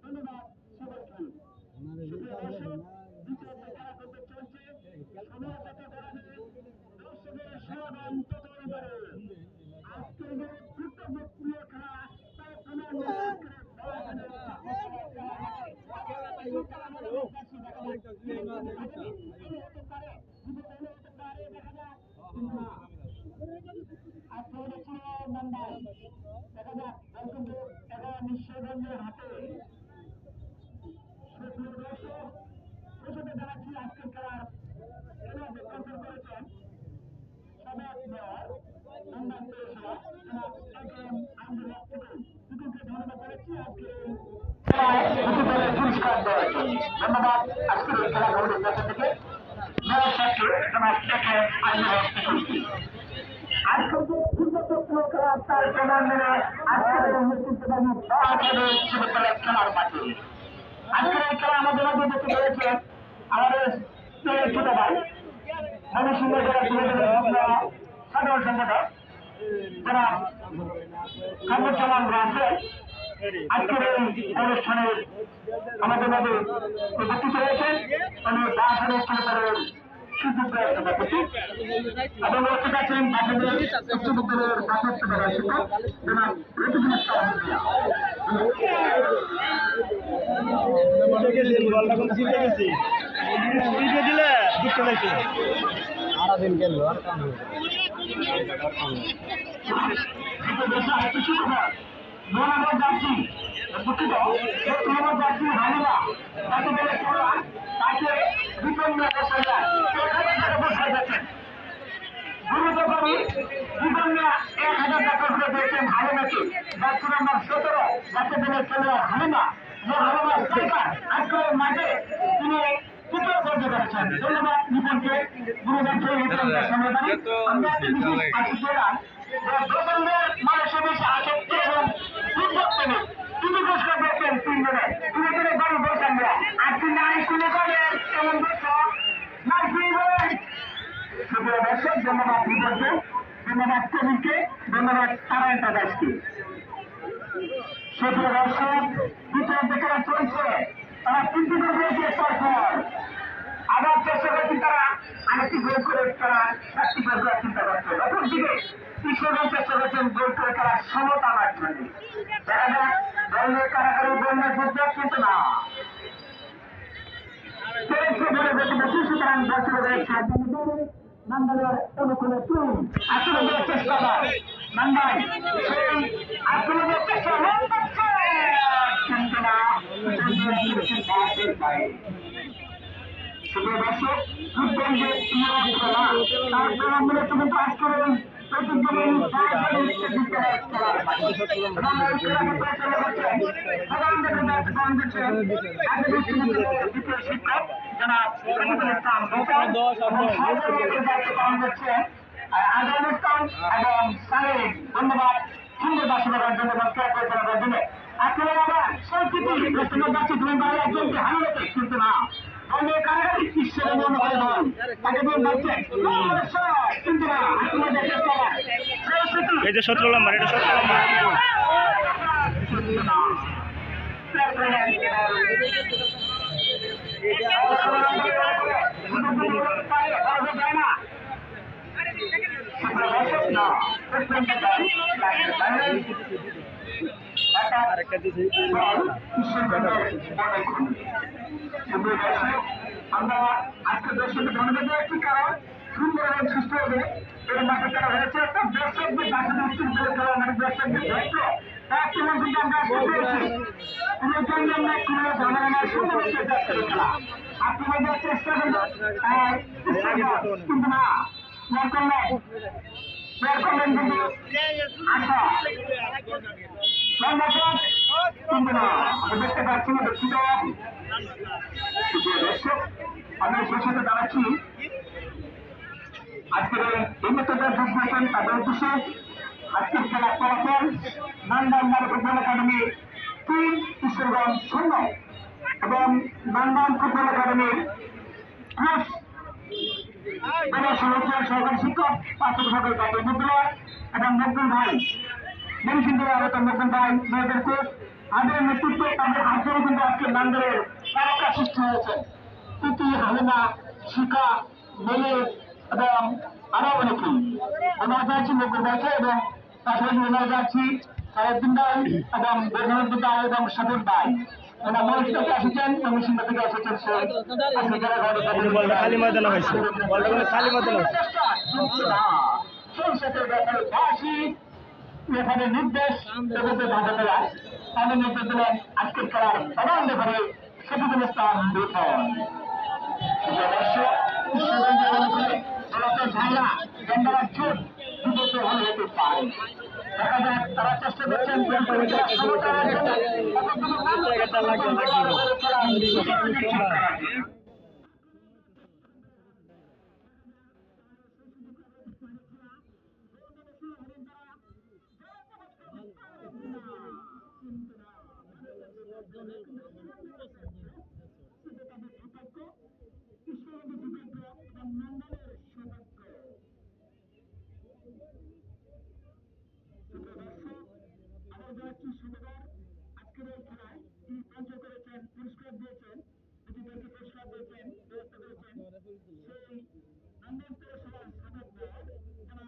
ধন্যবাদ সবাইকে। সুপ্রিয় দর্শক, দ্বিতীয় খেলা করতে চলছে সময় যত গড়াবে দর্শকের সমাধান ততই বাড়ে। আজকের যে গুরুত্বপূর্ণ খেলা তার নিশ্চয়গঞ্জের হাতে প্রসঙ্গে জানাচ্ছি আজকের খেলার স্পন্সর করেছেন সাবেক মেয়র নান্দাইল পৌরসভা জনাব একেএম আব্দুল হক টুটুলকে ধন্যবাদ জানাচ্ছি আজকে পুরস্কার দেওয়ার জন্য। ধন্যবাদ আজকের এই খেলা কমিটির পক্ষ থেকে মেয়র সাহেবকে জনাব একেএম আব্দুল হক টুটুলকে। আজকের যে গুরুত্বপূর্ণ খেলা তার প্রমাণ মেনে আজকের এই ঐতিহ্যবাহী বিশ্ববিদ্যালয়ের খেলার মাঠে আজকের এই খেলা আমাদের মধ্যে দেখতে রয়েছে আমাদের ছোট ভাই ময়মনসিংহ জেলা সাধারণ সম্পাদক যারা কামরুজ্জামান রাসেল আজকের এই অনুষ্ঠানের আমাদের মধ্যে উপস্থিত রয়েছেন উনি বাসারের ছেলেদের সুযোগ্য সভাপতি এবং উপস্থিত আছেন বাসারের উচ্চ বিদ্যালয়ের প্রাথমিক বিভাগের শিক্ষক জনাব রফিকুল ইসলাম দিন গেল আর কাম যাচ্ছি দুঃখিত যাচ্ছি হানিরা তাকে বলে তাকে বিপন্ন গুরুত্বপূর্ণ বিপন্ন 1000 টাকা করে দিয়েছেন হালিমাকে যাচ্ছে নম্বর 17 যাকে বলে চলে হালিমা যে হালিমা সরকার আজকের মাঝে তিনি তৃতীয় পর্যায়ে করেছেন। ধন্যবাদ নিপুণকে আমরা একটি বিশেষ আশি পেলাম প্রথমদের মানুষের বেশি আসক্তি এবং দুর্ভক্তনে তিনি পুরস্কার দিয়েছেন 3 জনে তিনি করে বাড়ি বসেন আর তিনি নাই শুনে করেন এমন দর্শক নাই শুনবেন। সুপ্রিয় দর্শক, ধন্যবাদ নিপুণকে, ধন্যবাদ কবিকে, ধন্যবাদ নারায়ণ দাসকে। সুপ্রিয় দর্শক, দ্বিতীয় খেলা চলছে, তারা 3টি গোল করেছে পরপর। আবার চেষ্টা করছেন তারা আরেকটি গোল করে তারা 7টি গোল করার চিন্তা করছেন। অপরদিকে কিশোরগঞ্জ চেষ্টা করছেন গোল করে তারা সমতা আনার জন্য। দেখা যাক দলের কারাগারে বন্যার যুদ্ধ কিন্তু না বলে যেতে বেশি, সুতরাং বছর রয়েছে নান্দাইলের অনুকূলে তুই আক্রমণের চেষ্টা কর নান্দাই সেই আক্রমণের চেষ্টা কিন্তু না সুপ্রিয় দর্শক, ফুটবলের তার প্রমাণ মেলে তুমি পাস করেন শিক্ষক যারা আজম ইসলাম এবং সাহেব ধন্যবাদ সুন্দর বাসিন্দার ধন্যবাদ করার জন্য। আজকে আবার সংস্কৃতি যাচ্ছে তুমি বাইরে একজনকে হারিয়েছে কিন্তু না অনেক কারাগারি ঈশ্বরের মনে হয় নয় তাকে দিয়ে যাচ্ছে কিন্তু না তোমাদের চেষ্টা এই যে 17 নম্বর, এটা 17 নম্বর আমরা আজকে দর্শককে ধন্যবাদ দিচ্ছি কারণ সুন্দর এবং সুস্থ হবে এর মাঠে করা হয়েছে একটা দর্শকদের বাসা দর্শক করা মানে দর্শকদের দায়িত্ব তার কেমন কিন্তু আমরা পেয়েছি কোনো জন্য কোনো ধরনের সুন্দর খেলা আপনাদের চেষ্টা করবেন কিন্তু না করলেন কিন্তু আশা কিন্তু না দেখতে পাচ্ছি না দুঃখিত দর্শক আমি সেই সাথে দাঁড়াচ্ছি আজকের এই নেতাদের যোগ দিয়েছেন তাদের উদ্দেশ্যে আজকের খেলার ফলাফল নান্দাইল ফুটবল একাডেমি 3 কিশোরগঞ্জ 0 এবং নান্দাইল ফুটবল একাডেমির সহকারী শিক্ষক প্রাথমিক সরকারি প্রাথমিক বিদ্যালয় এবং নতুন ভাই মনসিংহ আহত নতুন ভাই মেয়েদের কোচ আমাদের নেতৃত্বে তাদের হাত ধরে কিন্তু আজকে নান্দারের তারকা সৃষ্টি হয়েছে। তিতি, হালিমা, শিখা, মেলে এবং আরো অনেকেই। আমরা যাচ্ছি নকুল ভাইকে এবং পাশাপাশি আমরা যাচ্ছি সাহেবদিন ভাই এবং বেজনুদ্দিন ভাই এবং সাবির ভাই। ওরা মঞ্চ থেকে এসেছেন, কমিশন থেকে এসেছেন। বলটা খালি ময়দানে হয়েছে, বলটা কিন্তু খালি ময়দানে হয়েছে। সেই সাথে এখানে নির্দেশ জগতে বাধা দেওয়ায় তাদের নেতৃত্ব দিলেন আজকের খেলার প্রধান রেফারি শফিকুল ইসলাম লিখন। ঝামেলা গন্ডার চোট বিপদে হলে হতে পারে। দেখা যাক তারা চেষ্টা করছেন আজকের এই খেলায় তিনি স্পন্সর করেছেন, পুরস্কার দিয়েছেন, প্রতিদেরকে পুরস্কার দিয়েছেন, ব্যবস্থা করেছেন সেই নন্দন পৌরসভার সাবেক মেয়র জনাব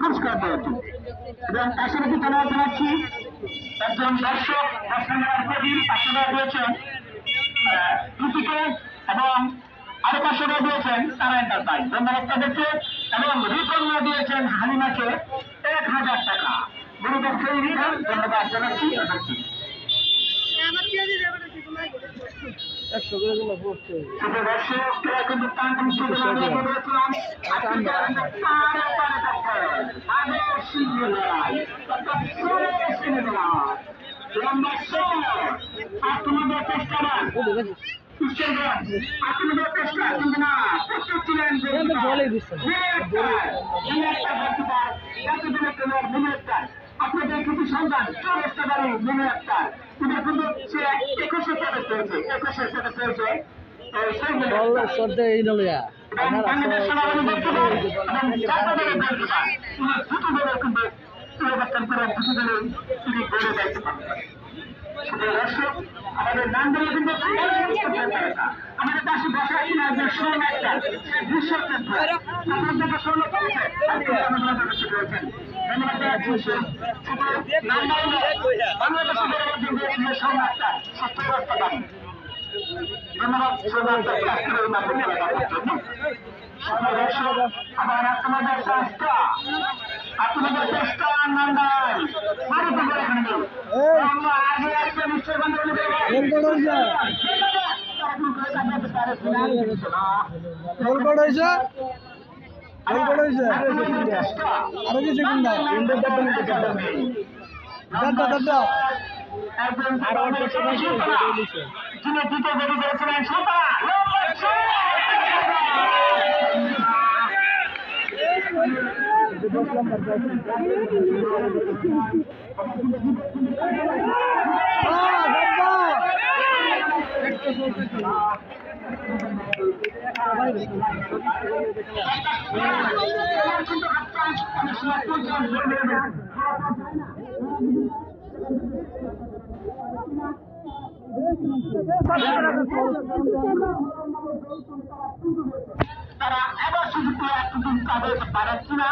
পুরস্কার দিয়েছেন। এবং পাশাপাশি ধন্যবাদ জানাচ্ছি একজন দর্শক প্রদীপ 500 টাকা দিয়েছেন কৃতিকে এবং আরো 500 টাকা দিয়েছেন তারা এন্টারপ্রাইজ। ধন্যবাদ তাদেরকে এবং রিকর্ণা দিয়েছেন হালিমাকে 1000 টাকা। গুরু ব্যবসায়ী রিকর্ণ ধন্যবাদ জানাচ্ছি। আপনাদের চেষ্টা আপনাদের চেষ্টা কিন্তু না প্রস্তুত ছিলেন আপনাদের কিছু সন্তান 24 বারে মনে একটা কিন্তু কিন্তু সে 21 পদক পেয়েছে 21 পদক পেয়েছে আমাদের নান্দলে কিন্তু আমাদের পাশে বসা কিনা যে স্বর্ণ একটা বিশ্ব আপনাদেরকে স্বর্ণ পেয়েছে বাংলাদেশের স্বর্ণ একটা 70 দাম। ধন্যবাদ আবার আপনাদের চেষ্টা নান্দাই আগে একটা নিশ্চয় যিনি দ্বিতীয় গতি করেছিলেন তারা এবার সুযোগ এতদিন তাদের পারাচ্ছি না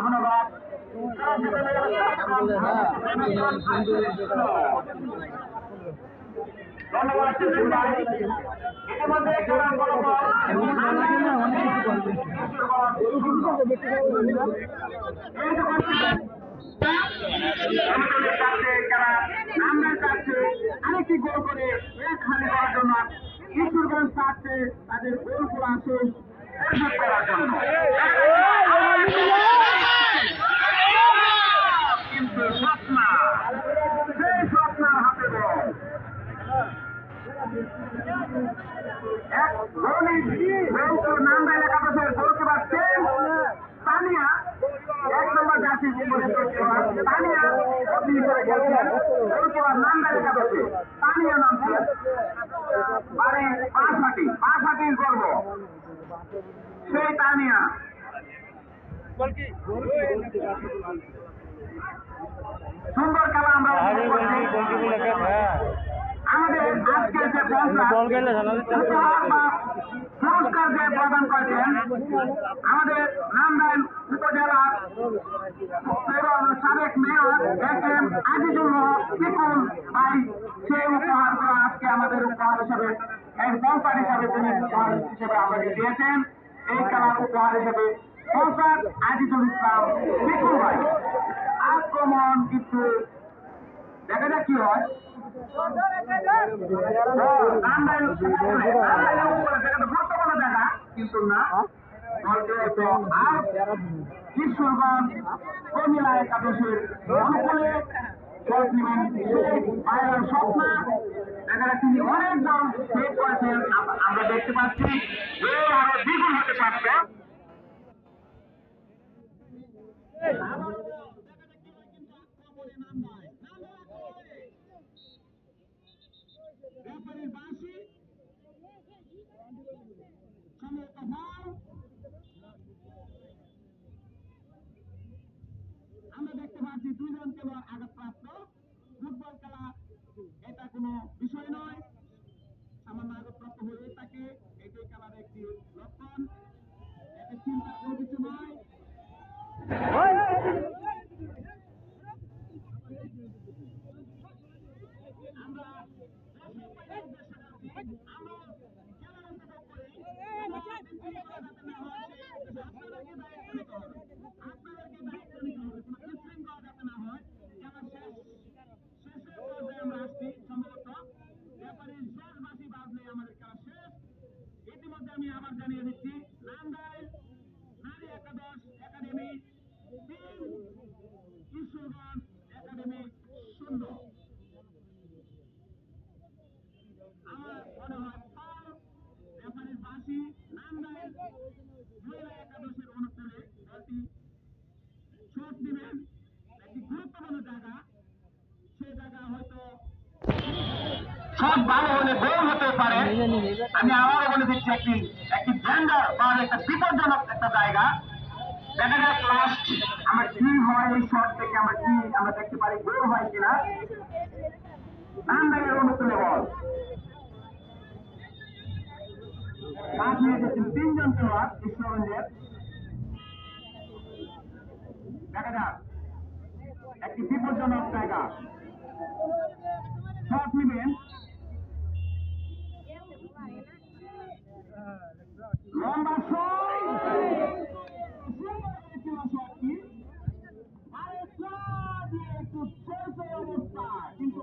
ধন্যবাদ। ইতিমধ্যে আরেকটি গোল করে খালি করার জন্য কিশোরগঞ্জ চাচ্ছে তাদের গোল করা আছে করার জন্য কিন্তু স্বপ্না সেই স্বপ্নার হাতে বল এক নাম বাসীর উপরে তানিয়া অতি করে গেছেন এরপর নান্দারে কাছে তানিয়া নামছে বাড়ি পাঁচহাটির গর্ব সেই তানিয়া সুন্দর খেলা আমরা আমাদের আজকের যে পুরস্কার যে প্রদান করেছেন আমাদের নান্দাইল উপজেলার সাবেক মেয়র এস.এম. আজিজুল হক পিকুল ভাই সেই উপহার আজকে আমাদের উপহার হিসেবে স্পন্সর হিসেবে তিনি উপহার হিসেবে আমাদের দিয়েছেন এই খেলার উপহার হিসেবে স্পন্সর আজিজুল ইসলাম পিকুল ভাই। আক্রমণ কিন্তু দেখা যাক কি হয়। গুরুত্বপূর্ণ জায়গা কিন্তু না কিশোরগঞ্জ কমিলা একাদশের অনুকূলে স্বপ্না দেখা তিনি অনেকজন সেভ করেছেন আমরা দেখতে পাচ্ছি আরো দ্বিগুণ হতে পারছে। আমরা দেখতে পাচ্ছি দুইজন খেলোয়াড় আঘাতপ্রাপ্ত। ফুটবল খেলা এটা কোনো বিষয় নয়, সামান্য আঘাতপ্রাপ্ত হয়ে থাকে এটাই খেলার একটি লক্ষণ, এটা চিন্তার কোনো কিছু নয়। ইতিমধ্যে আমি আবার জানিয়ে দিচ্ছি নান্দাইল নারী একাদশ একাডেমি 3, কিশোরগঞ্জ একাডেমি 0। আমার মনে হয় ফল রেফারির বাঁশি নান্দাইল মহিলা একাদশের অনুকূলে দলটি শট দিবেন একটি গুরুত্বপূর্ণ জায়গা, সেই জায়গা হয়তো শট ভালো হলে গোল হতে পারে। আমি আবারও বলে দিচ্ছি একটি ডেঞ্জার বা একটা বিপজ্জনক একটা জায়গা। দেখা যাক লাস্ট আমার কি হয় এই শট থেকে আমরা দেখতে পারি গোল হয় কিনা। নান্দাইলের অনুকূলে বল পাঁচ নিয়ে এসেছেন 3 জন খেলোয়াড় কিশোরগঞ্জের। দেখা যাক একটি বিপজ্জনক জায়গা, শট নিবেন লম্বা শটটি একটু অবস্থা কিন্তু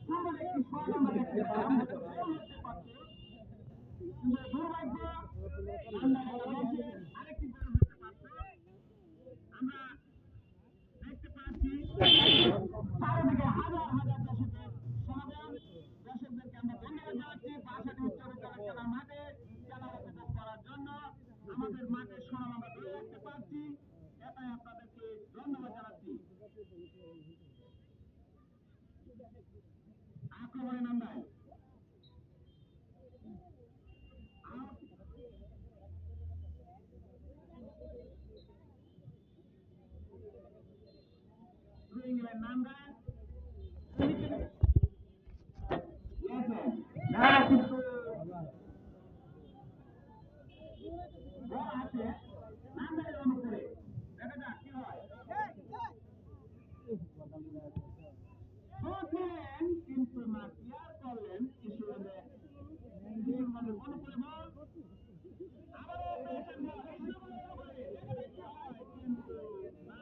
সুন্দর একটি শট আমরা দেখতে পেলাম। দুর্ভাগ্য আরেকটি গোল হতে পারত। আমরা দেখতে পাচ্ছি চারিদিকে হাজার হাজার দর্শকের সমাগম। দর্শকদেরকে আমরা ধন্যবাদ জানাচ্ছি বাসাটি উচ্চ বিদ্যালয় খেলার মাঠে খেলা উপভোগ করার জন্য। আমাদের মাঠের সুনাম আমরা ধরে রাখতে পারছি, এটাই আপনাদেরকে ধন্যবাদ জানাচ্ছি। আক্রমণে নান্দাইল নান্দাইল কিন্তু আছে নান্দাইল অনুকূলে। দেখা যাক কি হয়। কিন্তু না ক্লিয়ার করলেন কিশোরগঞ্জের অনুকূলে বল আবারও পেয়েছেন কিন্তু না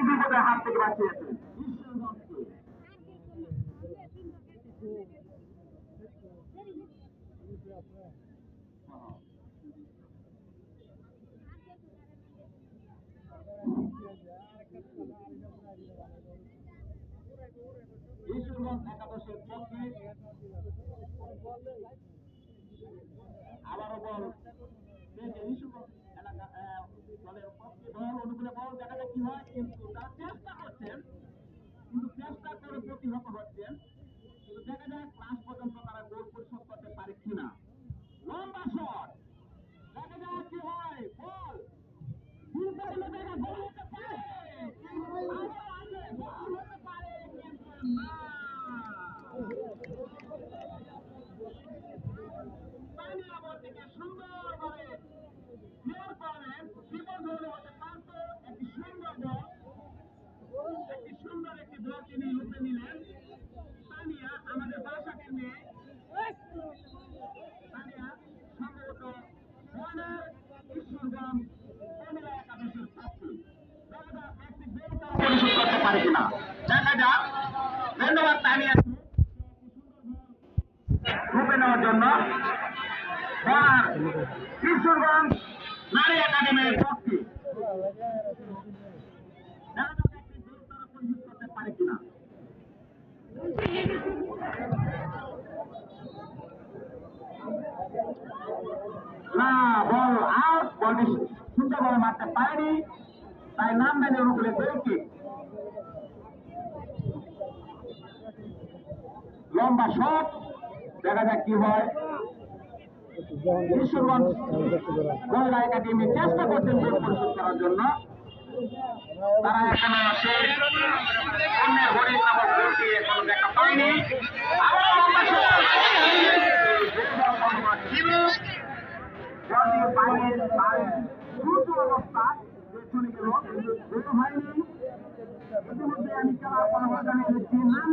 বিপদের হাত থেকে বাঁচিয়েছেন। ঈশ্বরগঞ্জ একাদশের পক্ষে আবারও বল ঈশ্বরগঞ্জ এলাকা দলের পক্ষে বল অনুকূলে বল দেখা যাক কি হয়, কিন্তু তারা চেষ্টা করছেন, কিন্তু চেষ্টা করে প্রতিহত হচ্ছেন, কিন্তু দেখা যাক লাস্ট পর্যন্ত তারা গোল পরিশোধ করতে পারে কিনা। লম্বা শট দেখা যাক কি হয়, বল গুরুত্বপূর্ণ জায়গায় গোল হতে পারে, গোল হতে পারে কিন্তু না। স্থানীয় বল থেকে সুন্দরভাবে ক্লিয়ার করলেন, বিপদ হলে হতে পারত। একটি সুন্দর বল, একটি সুন্দর একটি বল তিনি লুপে নিলেন। স্থানীয় আমাদের বাসাকে নিয়ে স্থানীয় সম্ভবত কর্নার ঈশ্বরগঞ্জ কুমিল্লা একাদশের পক্ষে দেখা যাক একটি গোল তারা পরিশোধ করতে পারে কিনা, দেখা যাক। ধন্যবাদ তানিয়া লুপে নেওয়ার জন্য। আর ঈশ্বরগঞ্জ নারী একাডেমির পক্ষে দেখা যাক একটি গোল তারা পরিশোধ করতে পারে কিনা। না, বল আউট, বলটি সুন্দরভাবে মারতে পারেনি, তাই নাম দেন উপরে গোলকিক। লম্বা শট দেখা যাক কি হয়। ঈশ্বরগঞ্জ মহিলা একাডেমি চেষ্টা করছেন গোল পরিশোধ করার জন্য, তারা এখনো সেই অন্যের হরিণ নামক গোলটি এখনো দেখা পায়নি। আবার লম্বা শট দ্রুত অবস্থা চলে গেল, হয়নি। ইতিমধ্যে আমি খেলার পরামর্শ জানিয়ে দিচ্ছি, নাম